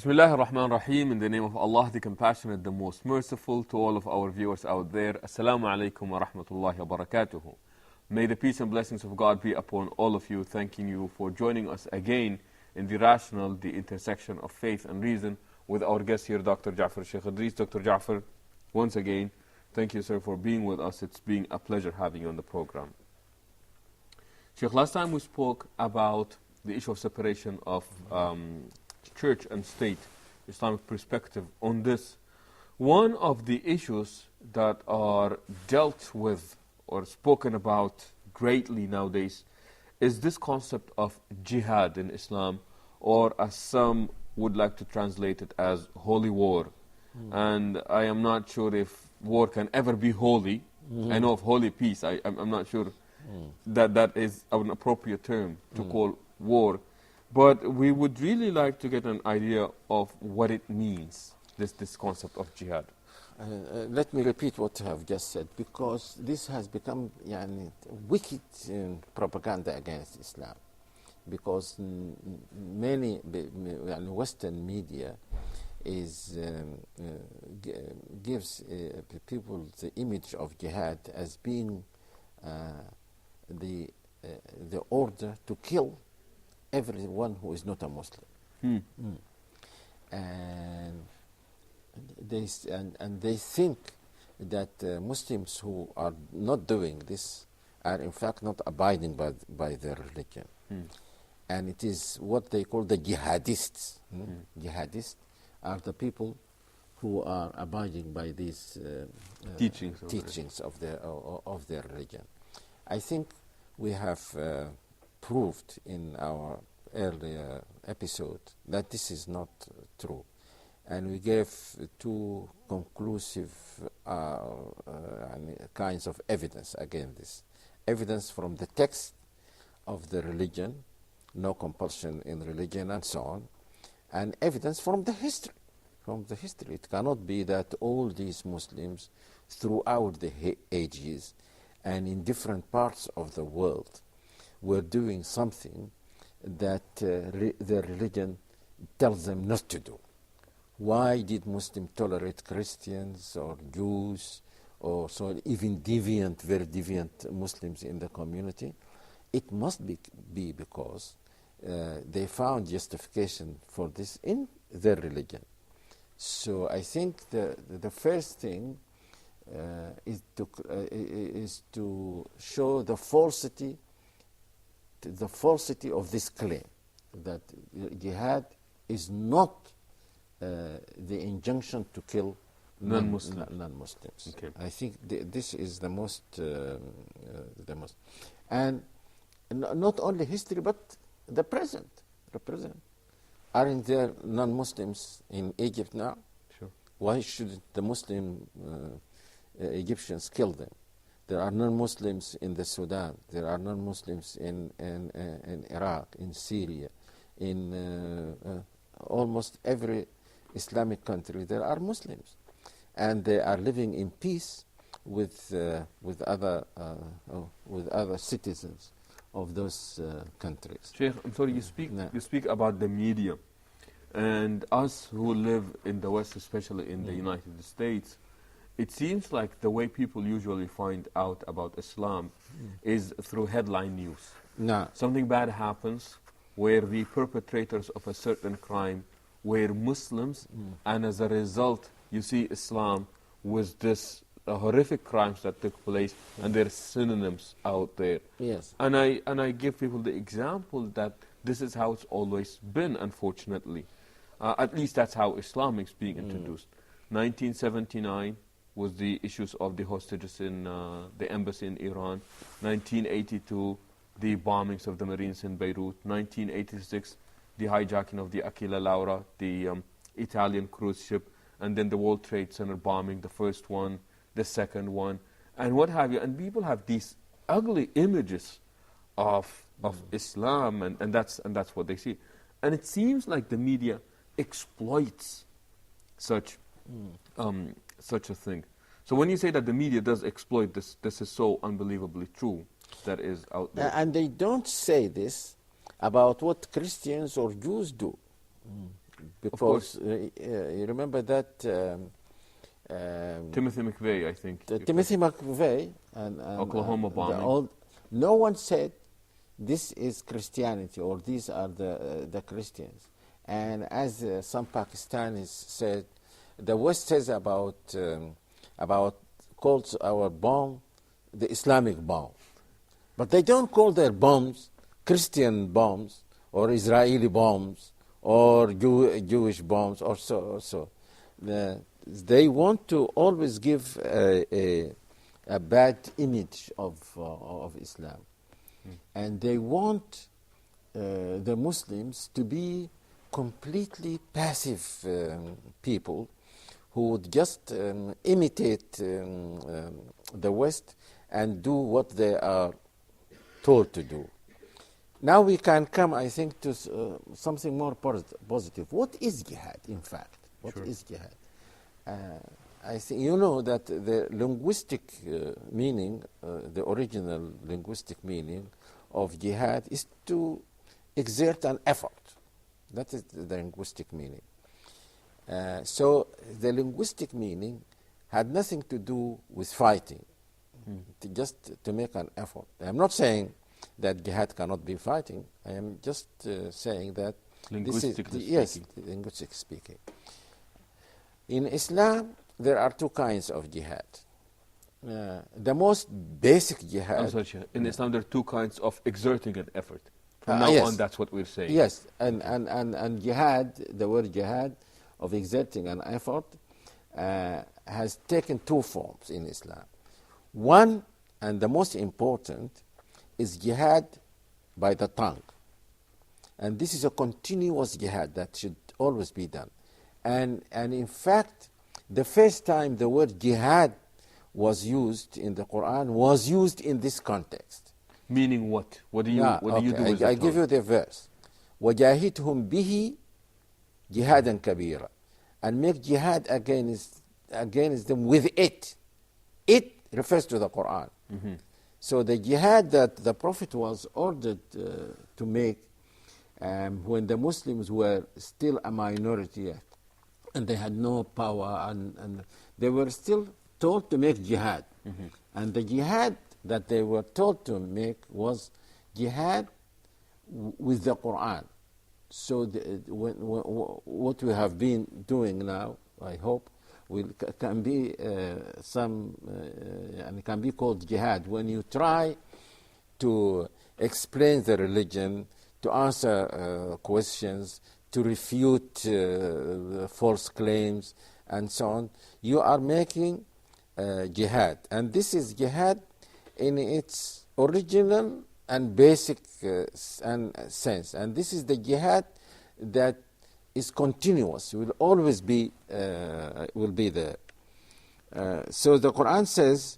Bismillah ar-Rahman ar-Rahim, in the name of Allah, the Compassionate, the Most Merciful, to all of our viewers out there. Assalamu alaikum wa rahmatullahi wa barakatuhu. May the peace and blessings of God be upon all of you, thanking you for joining us again in the rational, the intersection of faith and reason, with our guest here, Dr. Jaffar, Sheikh Idris. Dr. Jaffar, once again, thank you, sir, for being with us. It's been a pleasure having you on the program. Sheikh, last time we spoke about the issue of separation of church and state, Islamic perspective on this. One of the issues that are dealt with or spoken about greatly nowadays is this concept of jihad in Islam, or as some would like to translate it as holy war. And I am not sure if war can ever be holy. I know of holy peace. I'm not sure that is an appropriate term to call war. But we would really like to get an idea of what it means, this concept of jihad. Let me repeat what I have just said, because this has become wicked propaganda against Islam. Because many Western media gives people the image of jihad as being the order to kill everyone who is not a Muslim. And they think that Muslims who are not doing this are in fact not abiding by their religion. And it is what they call the jihadists. Jihadists are the people who are abiding by these teachings of their religion. I think we have proved in our earlier episode that this is not true. And we gave two conclusive kinds of evidence against this. Evidence from the text of the religion, no compulsion in religion and so on, and evidence from the history. From the history. It cannot be that all these Muslims throughout the ages and in different parts of the world were doing something that their religion tells them not to do. Why did Muslims tolerate Christians or Jews or so even deviant, very deviant Muslims in the community? It must be because they found justification for this in their religion. So I think the first thing is to show the falsity of this claim that jihad is not the injunction to kill non-Muslims. Okay. I think this is the most, and not only history but the present. Aren't there non-Muslims in Egypt now? Sure. Why shouldn't the Muslim Egyptians kill them? There are non-Muslims in the Sudan. There are non-Muslims in Iraq, in Syria, in almost every Islamic country. There are Muslims, and they are living in peace with other citizens of those countries. Sheikh, I'm sorry, you speak about the media, and us who live in the West, especially in the United States. It seems like the way people usually find out about Islam is through headline news. No. Something bad happens where the perpetrators of a certain crime were Muslims, and as a result, you see Islam with this horrific crimes that took place, and there are synonyms out there. Yes. And I give people the example that this is how it's always been, unfortunately. At least that's how Islam is being introduced. 1979 was the issues of the hostages in the embassy in Iran. 1982, the bombings of the Marines in Beirut. 1986, the hijacking of the Aquila Laura, the Italian cruise ship, and then the World Trade Center bombing, the first one, the second one, and what have you. And people have these ugly images of Islam, and that's what they see. And it seems like the media exploits such a thing. So when you say that the media does exploit this, this is so unbelievably true that is out there. And they don't say this about what Christians or Jews do. because you remember that Timothy McVeigh, I think. Timothy McVeigh and Oklahoma bombing. No one said this is Christianity or these are the Christians. And as some Pakistanis said, the West says about calls our bomb the Islamic bomb, but they don't call their bombs Christian bombs or Israeli bombs or Jewish bombs or so. They want to always give a bad image of Islam, and they want the Muslims to be completely passive people who would just imitate the West and do what they are told to do. Now we can come, I think, to something more positive. What is jihad, in fact? What is jihad? I think you know that the linguistic meaning, the original linguistic meaning of jihad is to exert an effort. That is the linguistic meaning. So the linguistic meaning had nothing to do with fighting, just to make an effort. I'm not saying that jihad cannot be fighting. I am just saying that linguistically speaking. In Islam, there are two kinds of jihad. The most basic jihad... I'm sorry, in Islam, there are two kinds of exerting an effort. From now on, that's what we're saying. Yes, and jihad, the word jihad, of exerting an effort, has taken two forms in Islam. One, and the most important, is jihad by the tongue. And this is a continuous jihad that should always be done. And in fact, the first time the word jihad was used in the Quran was used in this context. Meaning what? What do you do with that? I give you the verse. وَجَاهِدْهُمْ بِهِ جِهَادًا كَبِيرًا. And make jihad against them with it. It refers to the Quran. So the jihad that the Prophet was ordered to make when the Muslims were still a minority and they had no power and they were still told to make jihad. And the jihad that they were told to make was jihad with the Quran. So what we have been doing now, I hope, can be can be called jihad when you try to explain the religion, to answer questions, to refute false claims, and so on. You are making jihad, and this is jihad in its original and basic sense, and this is the jihad that is continuous, will always be there. So the Quran says,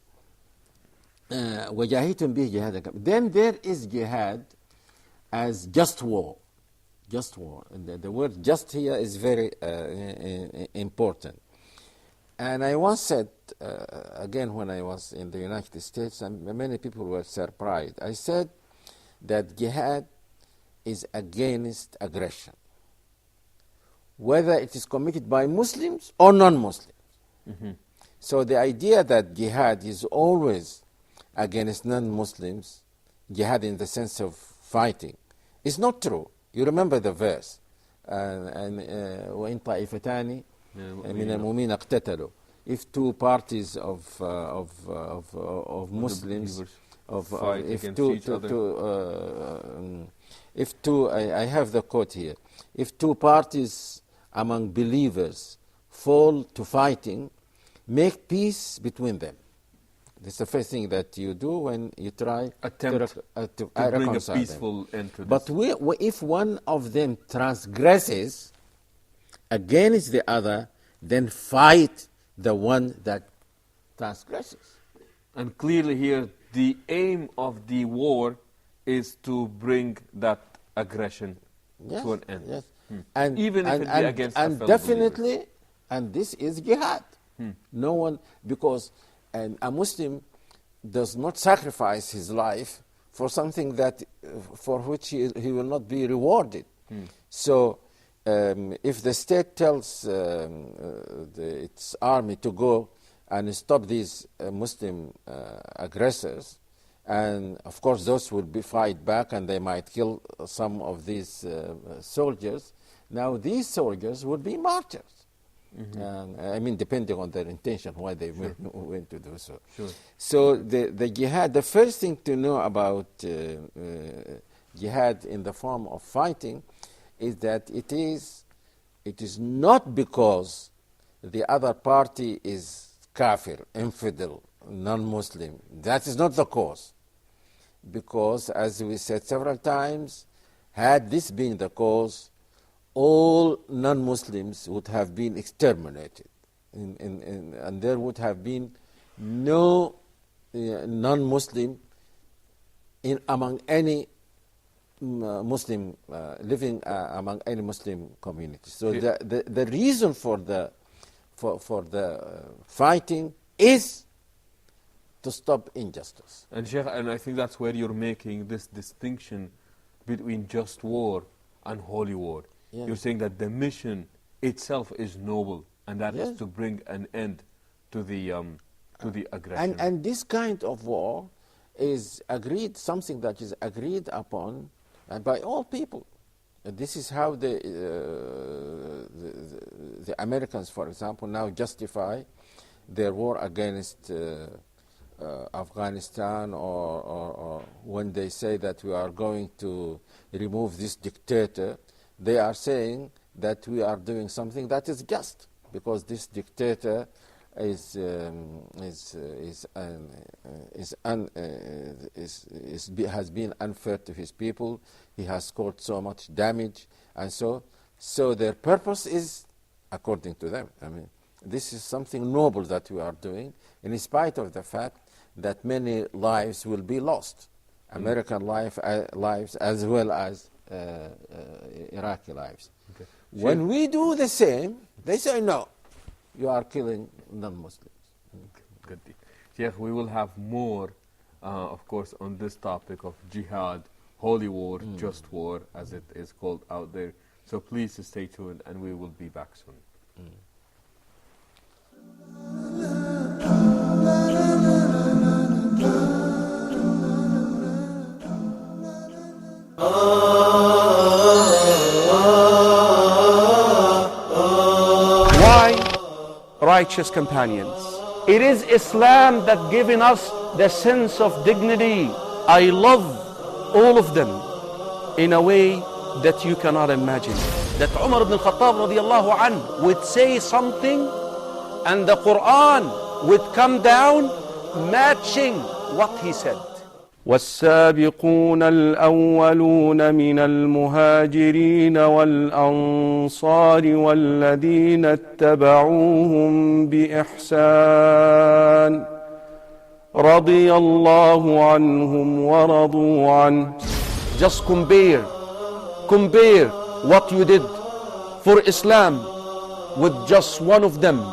وَجَاهِدْهُمْ بِهِ جِهَادًا. Then there is jihad as just war. Just war. And the word just here is very important. And I once said, again when I was in the United States, and many people were surprised, I said that jihad is against aggression, whether it is committed by Muslims or non-Muslims. So the idea that jihad is always against non-Muslims, jihad in the sense of fighting, is not true. You remember the verse, وَإِن طَائِفَتَانِ مِنَ الْمُؤْمِنِينَ اقْتَتَلُوا. If two parties of Muslims, I have the quote here. If two parties among believers fall to fighting, make peace between them. This is the first thing that you do when you try to bring a peaceful end to this. But if one of them transgresses against the other, then fight the one that transgresses. And clearly here, the aim of the war is to bring that aggression to an end. Yes. Even if it be against a fellow definitely, believer. And this is jihad. No one, because a Muslim does not sacrifice his life for something that for which he will not be rewarded. So if the state tells its army to go and stop these Muslim aggressors, and of course those will be fight back and they might kill some of these soldiers. Now these soldiers would be martyrs. I mean, depending on their intention, why they went to do so. So the jihad, the first thing to know about jihad in the form of fighting is that it is not because the other party is kafir, infidel, non-Muslim. That is not the cause. Because, as we said several times, had this been the cause, all non-Muslims would have been exterminated. And there would have been no non-Muslim among any Muslim, living among any Muslim community. So the reason for the fighting is to stop injustice. And Sheikh, and I think that's where you're making this distinction between just war and holy war. Yeah. You're saying that the mission itself is noble, and that is to bring an end to the aggression. And this kind of war is agreed, something that is agreed upon by all people. This is how the Americans, for example, now justify their war against Afghanistan, or when they say that we are going to remove this dictator, they are saying that we are doing something that is just, because this dictator has been unfair to his people. He has caused so much damage, and so their purpose is, according to them, I mean, this is something noble that we are doing, in spite of the fact that many lives will be lost, American lives as well as Iraqi lives. Okay. When we do the same, they say, no, you are killing non-Muslims. Good. Sheikh, we will have more, of course, on this topic of jihad, holy war, just war, as it is called out there. So please stay tuned, and we will be back soon. Why righteous companions? It is Islam that given us the sense of dignity. I love all of them in a way that you cannot imagine. That Umar ibn al-Khattab radiallahu anh would say something and the Quran would come down matching what he said. والسابقون الأولون من المهاجرين والأنصار والذين اتبعوهم بإحسان رضي الله عنهم ورضوا عنه. Just compare what you did for Islam with just one of them.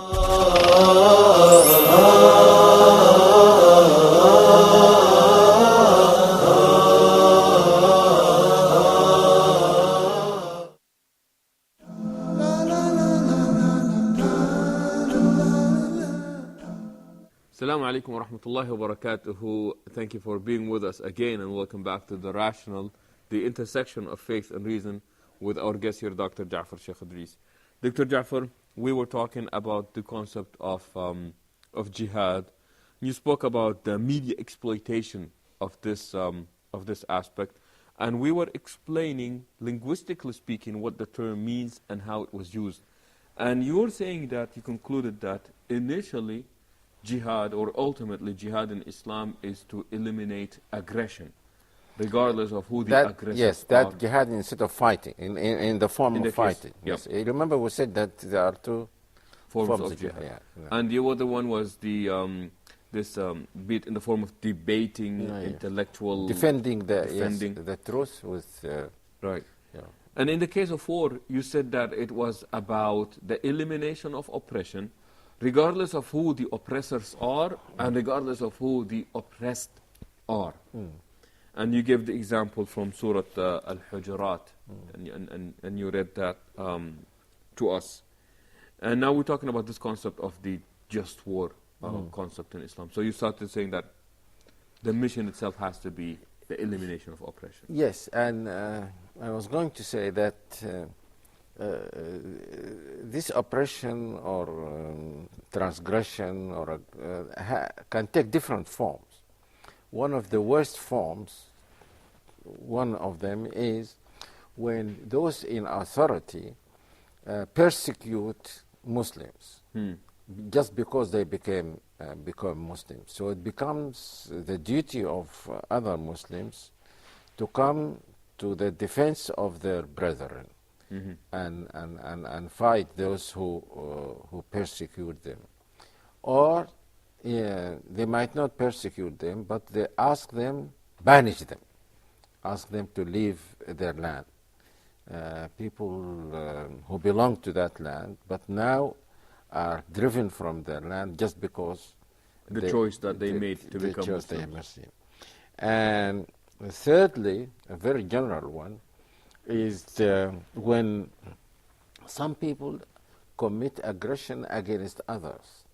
Assalamu alaikum wa rahmatullahi wa barakatuhu. Thank you for being with us again, and welcome back to The Rational, the intersection of faith and reason, with our guest here, Dr. Jaffar Sheikh Idris. Dr. Jaffar, we were talking about the concept of jihad. You spoke about the media exploitation of this aspect, and we were explaining, linguistically speaking, what the term means and how it was used. And you were saying that you concluded that initially jihad, or ultimately jihad in Islam, is to eliminate aggression, regardless of who the aggressors are. Yes, that jihad instead of fighting, in the form of fighting. Yes. Remember we said that there are two forms of jihad. Yeah. And the other one was the bit in the form of debating, intellectual... Defending the truth with... right. Yeah. And in the case of war, you said that it was about the elimination of oppression, regardless of who the oppressors are and regardless of who the oppressed are. And you gave the example from Surah Al-Hujurat, and you read that to us. And now we're talking about this concept of the just war concept in Islam. So you started saying that the mission itself has to be the elimination of oppression. Yes, and I was going to say that this oppression or transgression or can take different forms. One of the worst forms, one of them is when those in authority persecute Muslims just because they become Muslims. So it becomes the duty of other Muslims to come to the defense of their brethren and fight those who persecute them. Or they might not persecute them, but they banish them, ask them to leave their land. People who belong to that land, but now are driven from their land just because the choice that they made to become Muslim. And thirdly, a very general one, is when some people commit aggression against others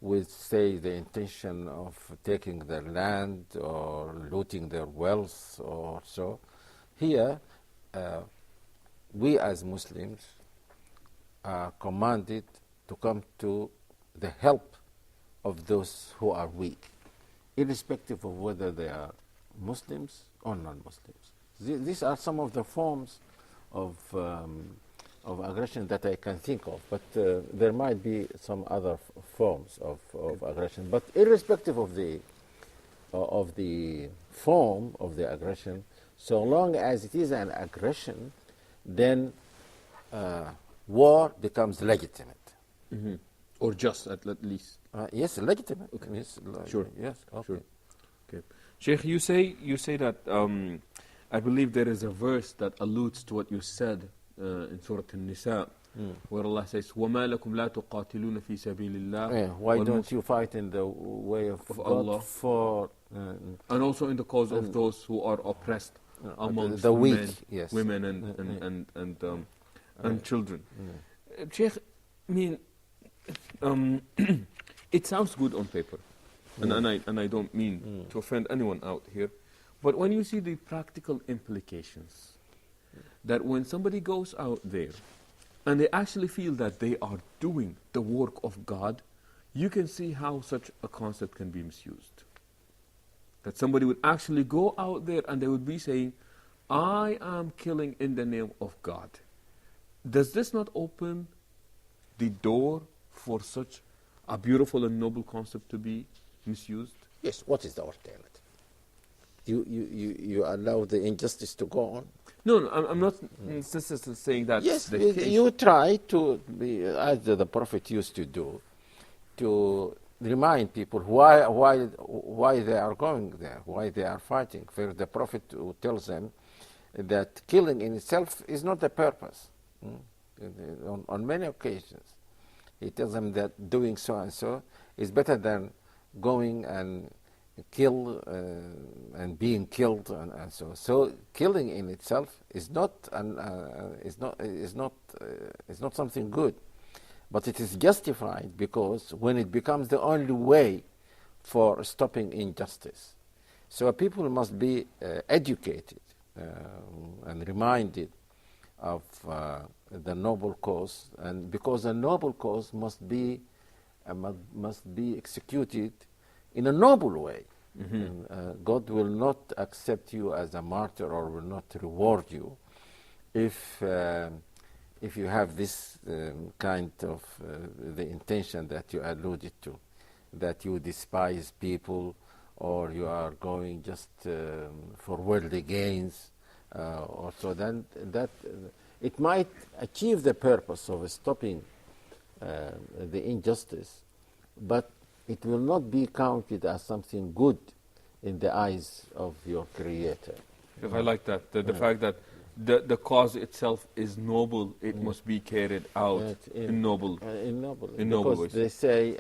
with, say, the intention of taking their land or looting their wealth or so. Here, we as Muslims are commanded to come to the help of those who are weak, irrespective of whether they are Muslims or non-Muslims. These are some of the forms of aggression that I can think of, but there might be some other forms of aggression. But irrespective of the form of the aggression, so long as it is an aggression, then war becomes legitimate. Or just at least. Yes, legitimate. Okay. Yes, Sure. Yes. Okay. Sure. Okay. Sheikh, you say that I believe there is a verse that alludes to what you said in Surah An-Nisa, where Allah says, وَمَا لَكُمْ لَا تُقَاتِلُونَ فِي سَبِيلِ اللَّهِ. Why don't you fight in the way of God Allah for and also in the cause of those who are oppressed amongst the weak, men, yes, women and children. Sheikh, I mean, it sounds good on paper, and I don't mean to offend anyone out here, but when you see the practical implications, that when somebody goes out there and they actually feel that they are doing the work of God, you can see how such a concept can be misused. That somebody would actually go out there and they would be saying, I am killing in the name of God. Does this not open the door for such a beautiful and noble concept to be misused? Yes. What is the alternative? You allow the injustice to go on? No, I'm not saying that. Yes, you try to be, as the Prophet used to do, to remind people why they are going there, why they are fighting. For the Prophet tells them that killing in itself is not the purpose. On many occasions, he tells them that doing so and so is better than going and kill and being killed and so. So killing in itself is not something good, but it is justified because when it becomes the only way for stopping injustice. So people must be educated and reminded of the noble cause, and because a noble cause must be executed in a noble way. God will not accept you as a martyr or will not reward you if you have this kind of the intention that you alluded to, that you despise people or you are going just for worldly gains, or so. Then that it might achieve the purpose of stopping the injustice, but it will not be counted as something good in the eyes of your Creator. If I like that, the fact that the cause itself is noble, it must be carried out in noble because ways. They say,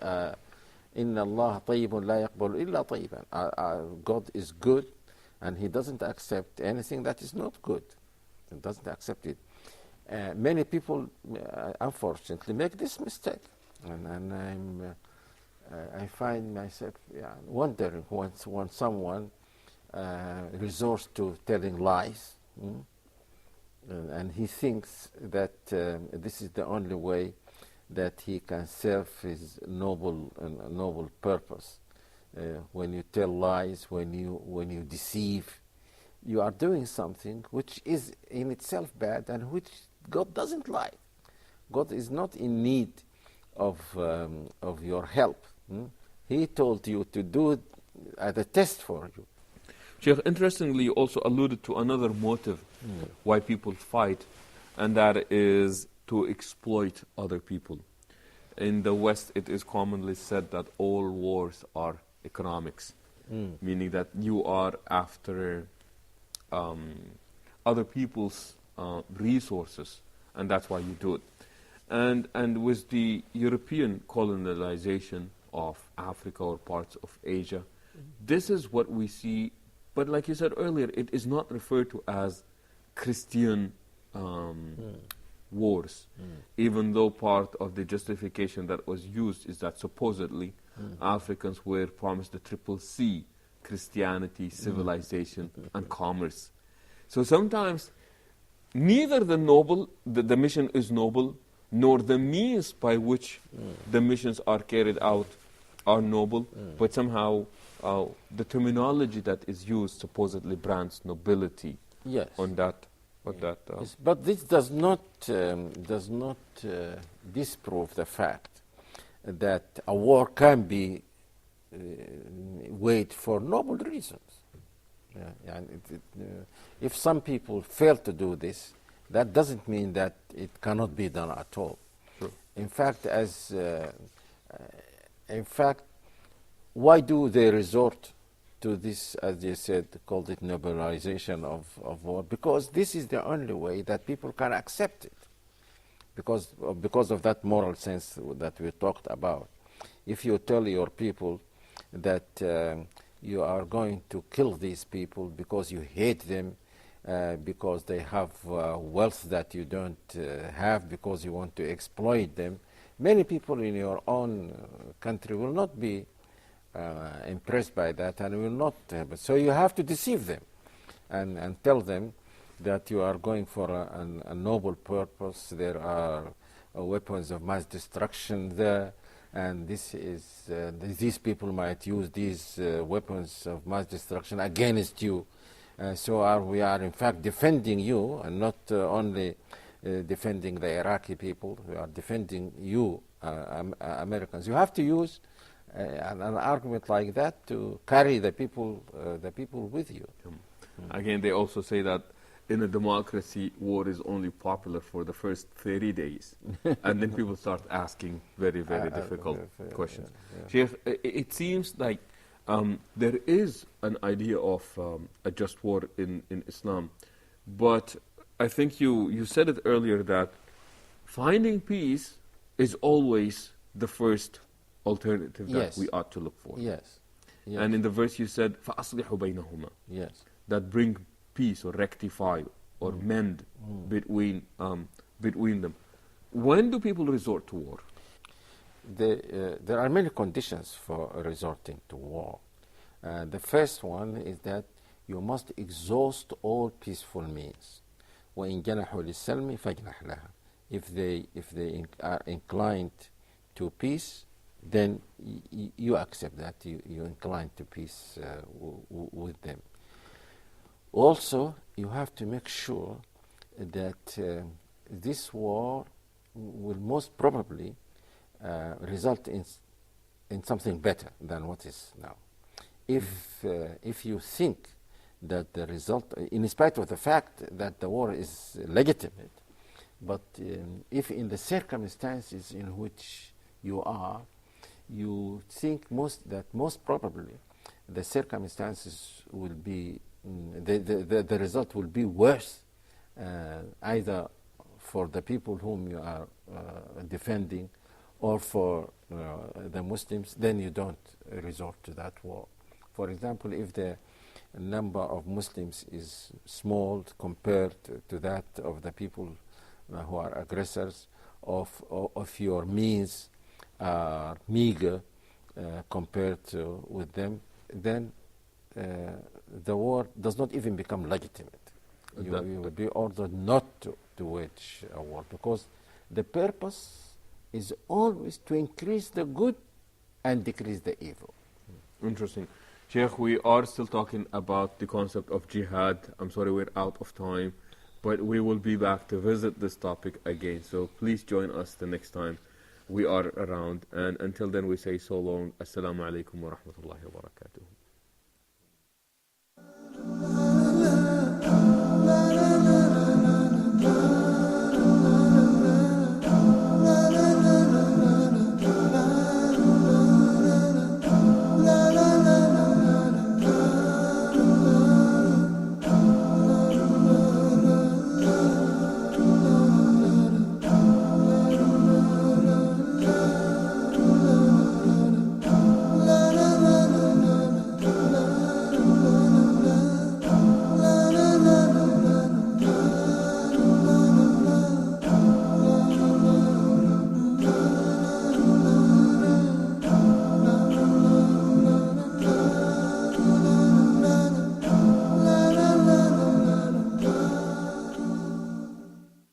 "Inna Allah tayyibun la yaqbalu illa tayyiban." God is good, and he doesn't accept anything that is not good. He doesn't accept it. Many people, unfortunately, make this mistake, and I find myself wondering when someone resorts to telling lies, and he thinks that this is the only way that he can serve his noble purpose. When you tell lies, when you deceive, you are doing something which is in itself bad and which God doesn't like. God is not in need of your help. He told you to do it as a test for you. Sheikh, interestingly, you also alluded to another motive why people fight, and that is to exploit other people. In the West, it is commonly said that all wars are economics, meaning that you are after other people's resources, and that's why you do it. And with the European colonization of Africa or parts of Asia, this is what we see. But like you said earlier, it is not referred to as Christian wars, even though part of the justification that was used is that supposedly Africans were promised the triple C: Christianity, civilization, and commerce. So sometimes neither the mission is noble, nor the means by which the missions are carried out are noble, but somehow the terminology that is used supposedly brands nobility on that. Yes, but this does not disprove the fact that a war can be waged for noble reasons. If some people fail to do this, that doesn't mean that it cannot be done at all. Sure. In fact, why do they resort to this, as you said, called it nobilization of war? Because this is the only way that people can accept it, because of that moral sense that we talked about. If you tell your people that you are going to kill these people because you hate them, because they have wealth that you don't have, because you want to exploit them, many people in your own country will not be impressed by that and will not have it. So you have to deceive them and tell them that you are going for a noble purpose. There are weapons of mass destruction there, and this is these people might use these weapons of mass destruction against you. So we are in fact defending you, and not only defending the Iraqi people. We are defending you, Americans. You have to use an argument like that to carry the people with you. Again, they also say that in a democracy, war is only popular for the first 30 days. And then people start asking very, very difficult questions. Sheikh, it seems like there is an idea of a just war in Islam. But I think you said it earlier that finding peace is always the first alternative that we ought to look for. Yes. And in the verse you said, فَأَصْلِحُوا بَيْنَهُمَا. Yes. That bring peace or rectify or mend between them. When do people resort to war? There are many conditions for resorting to war. The first one is that you must exhaust all peaceful means. وَإِنْ جَنَحُوا لِلسَّلْمِ فَاجْنَحْ لَهَا. If they are inclined to peace, then you accept that, you incline to peace with them. Also, you have to make sure that this war will most probably result in something better than what is now. If you think that the result, in spite of the fact that the war is legitimate, but if in the circumstances in which you are, you think most probably the circumstances will be, the result will be worse, either for the people whom you are defending or for the Muslims, then you don't resort to that war. For example, if number of Muslims is small compared to that of the people who are aggressors, of your means are meager compared with them, then the war does not even become legitimate. You will be ordered not to wage a war, because the purpose is always to increase the good and decrease the evil. Interesting. Sheikh, we are still talking about the concept of jihad. I'm sorry we're out of time, but we will be back to visit this topic again. So please join us the next time we are around. And until then, we say so long. Assalamu alaikum wa rahmatullahi wa barakatuh.